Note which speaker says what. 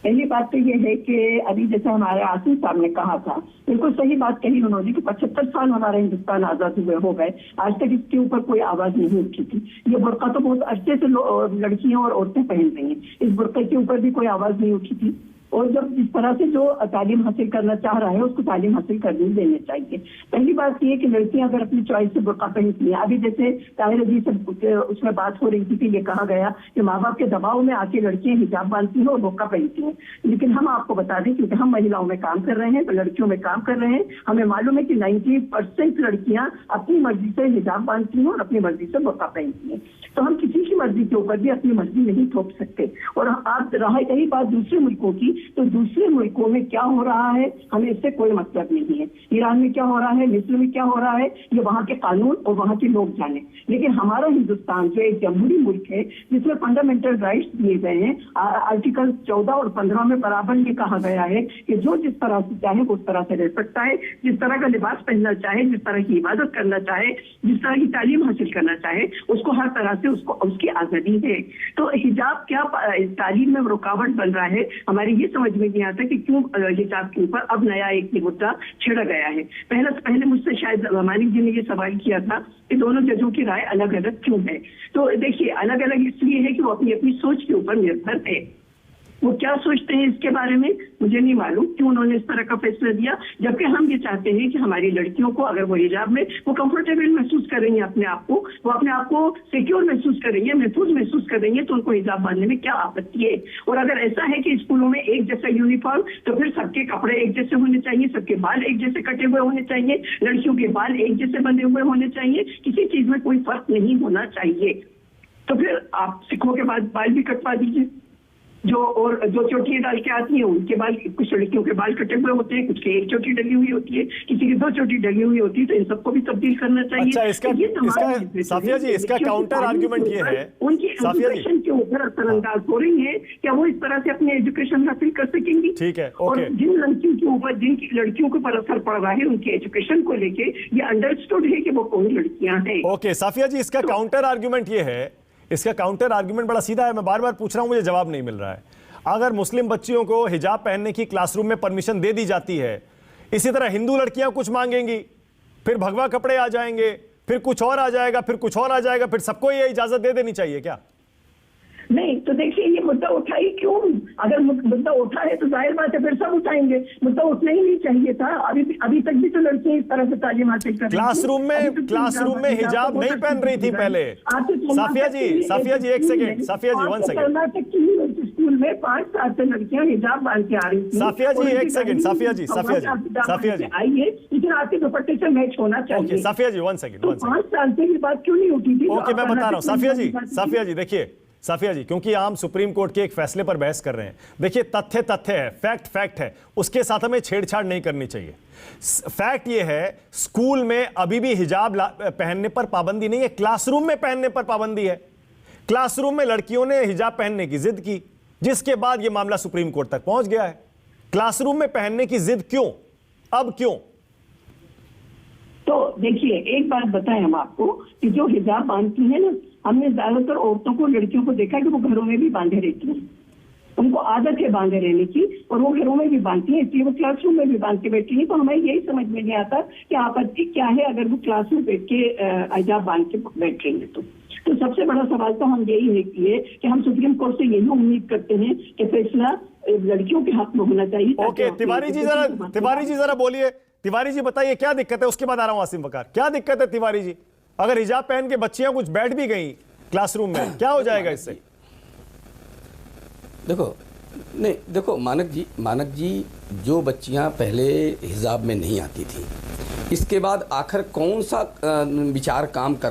Speaker 1: پہلی بات تو یہ ہے کہ ابھی جیسے ہمارے آصف صاحب نے کہا تھا، بالکل صحیح بات کہی انہوں نے کہ 75 سال ہمارا ہندوستان آزاد ہوئے ہو گئے، آج تک اس کے اوپر کوئی آواز نہیں اٹھی تھی۔ یہ برقع تو بہت عرصے سے لڑکیاں اور عورتیں پہن رہی ہیں، اس برقعے کے اوپر بھی کوئی آواز نہیں اٹھی تھی۔ اور جب جس طرح سے جو تعلیم حاصل کرنا چاہ رہا ہے اس کو تعلیم حاصل کرنے دینا چاہیے۔ پہلی بات یہ کہ لڑکیاں اگر اپنی چوائس سے برقع پہنتی ہیں، ابھی جیسے طاہر عزیز سے اس میں بات ہو رہی تھی کہ یہ کہا گیا کہ ماں باپ کے دباؤ میں آ کے لڑکیاں حجاب باندھتی ہیں اور برقع پہنتی ہیں، لیکن ہم آپ کو بتا دیں کیونکہ ہم مہیلاؤں میں کام کر رہے ہیں تو لڑکیوں میں کام کر رہے ہیں، ہمیں معلوم ہے کہ 90% لڑکیاں اپنی مرضی سے حجاب باندھتی ہیں اور اپنی مرضی سے برقع پہنتی ہیں، تو ہم کسی کی مرضی کے اوپر بھی اپنی مرضی نہیں تھوپ سکتے۔ اور آپ رہی بات دوسرے ملکوں کی، تو دوسرے ملکوں میں کیا ہو رہا ہے ہمیں اس سے کوئی مطلب نہیں ہے۔ ایران میں کیا ہو رہا ہے، مصر میں کیا ہو رہا ہے، یہ وہاں کے قانون اور وہاں کے لوگ جانے، لیکن ہمارا ہندوستان جو ایک جمہوری ملک ہے جس میں فنڈامنٹل رائٹس دیے گئے ہیں، آرٹیکل 14 اور 15 میں برابر یہ کہا گیا ہے کہ جو جس طرح سے چاہے وہ اس طرح سے رہ سکتا ہے، جس طرح کا لباس پہننا چاہے، جس طرح کی عبادت کرنا چاہے، جس طرح کی تعلیم حاصل کرنا چاہے، اس کو ہر طرح سے اس کی آزادی ہے۔ تو حجاب کیا تعلیم میں رکاوٹ بن رہا ہے، ہماری یہ سمجھ میں نہیں آتا کہ کیوں حجاب کے اوپر اب نیا ایک مدعا چھڑا گیا ہے۔ پہلے مجھ سے شاید مالک جی نے یہ سوال کیا تھا کہ دونوں ججوں کی رائے الگ الگ کیوں ہے، تو دیکھیے الگ الگ اس لیے ہے کہ وہ اپنی اپنی سوچ کے اوپر نربھر ہے، وہ کیا سوچتے ہیں اس کے بارے میں مجھے نہیں معلوم کیوں انہوں نے اس طرح کا فیصلہ دیا، جبکہ ہم یہ چاہتے ہیں کہ ہماری لڑکیوں کو اگر وہ حجاب میں وہ کمفرٹیبل محسوس کر رہی ہیں اپنے آپ کو، وہ اپنے آپ کو سیکیور محسوس کر رہی ہیں، محفوظ محسوس کر رہی ہیں، تو ان کو حجاب باندھنے میں کیا آپتی ہے۔ اور اگر ایسا ہے کہ اسکولوں میں ایک جیسا یونیفارم، تو پھر سب کے کپڑے ایک جیسے ہونے چاہیے، سب کے بال ایک جیسے کٹے ہوئے ہونے چاہیے، لڑکیوں کے بال ایک جیسے بندھے ہوئے ہونے چاہیے، کسی چیز میں کوئی فرق نہیں ہونا چاہیے۔ تو پھر آپ سکھوں کے بعد بال بھی کٹوا دیجیے، جو چوٹیاں ڈال کے آتی ہیں ان کے بال، کچھ لڑکیوں کے بال کٹے ہوئے ہوتے ہیں، کچھ کی ایک چوٹی ڈلی ہوئی ہوتی ہے، کسی کی 2 چوٹی ڈلی ہوئی ہوتی ہے، تو ان سب کو بھی تبدیل کرنا چاہیے۔
Speaker 2: اچھا صافیہ جی، اس کا کاؤنٹر آرگیومنٹ یہ ہے،
Speaker 1: ان کی ایجوکیشن کے اوپر اثر انداز ہو رہی ہے، کیا وہ اس طرح سے اپنی ایجوکیشن حاصل کر سکیں گی؟
Speaker 2: ٹھیک ہے،
Speaker 1: اور جن لڑکیوں کے اوپر، جن کی لڑکیوں کے اوپر اثر پڑ رہا ہے ان کی ایجوکیشن کو لے کے، یہ انڈرسٹوڈ ہے کہ وہ کون لڑکیاں ہیں۔
Speaker 2: اوکے صافیہ جی، اس کا کاؤنٹر آرگیومنٹ یہ ہے، اس کا کاؤنٹر آرگیومنٹ بڑا سیدھا ہے، میں بار بار پوچھ رہا ہوں مجھے جواب نہیں مل رہا ہے۔ اگر مسلم بچیوں کو حجاب پہننے کی کلاس روم میں پرمیشن دے دی جاتی ہے، اسی طرح ہندو لڑکیاں کچھ مانگیں گی، پھر بھگوا کپڑے آ جائیں گے، پھر کچھ اور آ جائے گا، پھر کچھ اور آ جائے گا، پھر سب کو یہ اجازت دے دینی چاہیے کیا؟
Speaker 1: نہیں تو دیکھیے یہ مدعا اٹھا ہی کیوں؟ اگر مدعا اٹھا ہے تو ظاہر بات ہے پھر سب اٹھائیں گے، مدعا اٹھنا ہی نہیں چاہیے تھا۔ ابھی تک بھی تو لڑکیاں اس طرح سے تعلیم حاصل کر رہی تھیں،
Speaker 2: کلاس روم میں حجاب نہیں پہن رہی تھی پہلے۔ صافیہ جی ایک سیکنڈ، صافیہ جی 1 سیکنڈ،
Speaker 1: کرناٹک کی اسکول میں 5 سال سے لڑکیاں حجاب باندھ کے آ رہی تھیں۔
Speaker 2: صافیہ جی ایک سیکنڈ، صافیہ جی
Speaker 1: آئیے، لیکن آپ کے دوپٹے سے میچ ہونا چاہیے۔
Speaker 2: صافیہ جی 1 سیکنڈ،
Speaker 1: 5 سال سے یہ بات کیوں نہیں اٹھی تھی؟
Speaker 2: اوکے میں بتا رہا ہوں صافیہ جی دیکھیے صافیہ جی، کیونکہ ہم سپریم کورٹ کے ایک فیصلے پر بحث کر رہے ہیں، دیکھیے تتھے ہے، فیکٹ ہے، اس کے ساتھ ہمیں چھیڑ چھاڑ نہیں کرنی چاہیے۔ فیکٹ یہ ہے سکول میں ابھی بھی حجاب پہننے پر پابندی نہیں ہے، کلاس روم میں پہننے پر پابندی ہے۔ کلاس روم میں لڑکیوں نے حجاب پہننے کی ضد کی، جس کے بعد یہ معاملہ سپریم کورٹ تک پہنچ گیا ہے۔ کلاس روم میں پہننے کی ضد کیوں؟ اب کیوں؟
Speaker 1: تو دیکھیے ایک بات بتائیں ہم آپ کو کہ جو حجاب باندھتی ہیں نا، ہم نے زیادہ تر عورتوں کو، لڑکیوں کو دیکھا کہ وہ گھروں میں بھی باندھے رہتی ہیں، ان کو عادت ہے باندھے رہنے کی، اور وہ گھروں میں بھی باندھتی ہیں، اس لیے وہ کلاس روم میں بھی باندھ کے بیٹھتی ہیں۔ تو ہمیں یہی سمجھ میں نہیں آتا کہ آپتی کیا ہے اگر وہ کلاس میں بیٹھ کے حجاب باندھ کے بیٹھ رہی ہیں۔ تو سب سے بڑا سوال تو ہم یہی ہے کہ ہم سپریم کورٹ سے یہی امید کرتے ہیں کہ فیصلہ لڑکیوں کے حق میں ہونا چاہیے۔
Speaker 2: اوکے تیواری جی ذرا بولیے، تیواری جی بتائیے کیا دقت ہے، اس کے بعد آ رہا ہوں عاصم وقار، کیا دقت ہے تیواری جی؟ اگر حجاب پہن کے بچیاں کچھ بیٹھ بھی گئیں کلاس روم میں، کیا ہو جائے گا اس سے؟
Speaker 3: دیکھو مانک جی جو بچیاں پہلے حجاب میں نہیں آتی تھیں، اس کے بعد آخر کون سا بچار کام کر